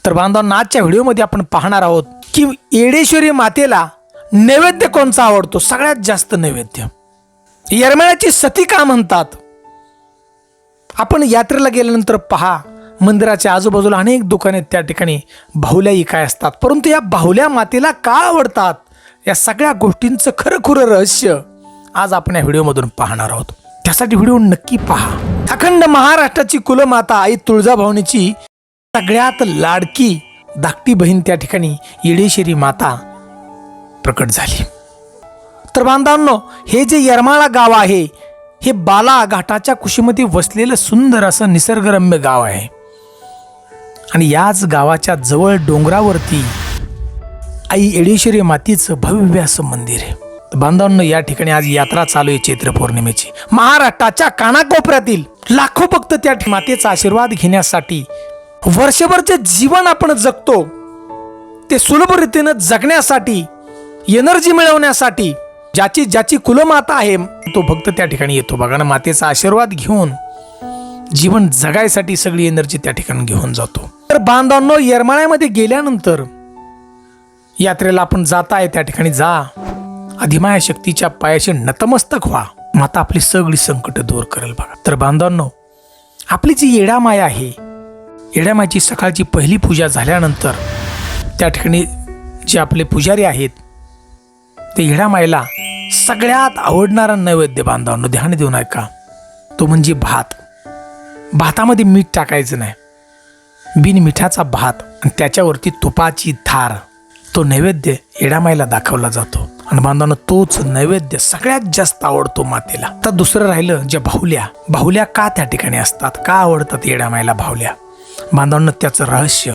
तर बांधवांनो, आजच्या व्हिडिओमध्ये आपण पाहणार आहोत की येडेश्वरी मातेला नैवेद्य कोणता आवडतो, सगळ्यात जास्त नैवेद्य. येरमाळ्याची सती का म्हणतात? आपण यात्रेला गेल्यानंतर पहा, मंदिराच्या आजूबाजूला अनेक दुकाने, त्या ठिकाणी बाहुल्याही काय असतात, परंतु या बाहुल्या मातेला का आवडतात, या सगळ्या गोष्टींचं खरं रहस्य आज आपण या व्हिडिओमधून पाहणार आहोत. त्यासाठी व्हिडिओ नक्की पहा. अखंड महाराष्ट्राची कुलमाता आई तुळजाभवानीची सगळ्यात लाडकी धाकटी बहीण त्या ठिकाणी येडेश्वरी माता प्रकट झाली. तर बांधवांनो, हे जे येरमाळा गाव आहे, हे बाला घाटाच्या कुशीमध्ये वसलेलं सुंदर असं निसर्गरम्य गाव आहे. आणि याच गावाच्या जवळ डोंगरावरती आई येडेश्वरी मातेचं भव्य असं मंदिर आहे. बांधवांनो, या ठिकाणी आज यात्रा चालू आहे चैत्र पौर्णिमेची. महाराष्ट्राच्या कानाकोपऱ्यातील लाखो भक्त त्या मातेचा आशीर्वाद घेण्यासाठी वर्षभरचे जीवन आपण जगतो ते सुलभ रीतीने जगण्यासाठी, एनर्जी मिळवण्यासाठी ज्याची कुलमाता आहे तो भक्त त्या ठिकाणी येतो. बघा ना, मातेचा आशीर्वाद घेऊन जीवन जगायसाठी सगळी एनर्जी त्या ठिकाणी घेऊन जातो. तर बांधवांनो, येरमाळ्यामध्ये गेल्यानंतर यात्रेला आपण जाताय त्या ठिकाणी जा, अधिमाया शक्तीच्या पायाशी नतमस्तक व्हा, माता आपली सगळी संकट दूर करेल. बघा, तर बांधवांनो, आपली जी येडामाया आहे, येडामायची सकाळची पहिली पूजा झाल्यानंतर त्या ठिकाणी जे आपले पुजारी आहेत ते येडामायला सगळ्यात आवडणारा नैवेद्य, बांधवांनो ध्यान देऊन ऐका, तो म्हणजे भात. भातामध्ये मीठ टाकायचं नाही, बिन मिठाचा भात आणि त्याच्यावरती तुपाची धार, तो नैवेद्य येडामायला दाखवला जातो. आणि बांधवांनो, तोच नैवेद्य सगळ्यात जास्त आवडतो मातेला. तर दुसरं राहिलं जे बाहुल्या का त्या ठिकाणी असतात, का आवडतात येडामायला बाहुल्या? बांधवांनो, त्याचं रहस्य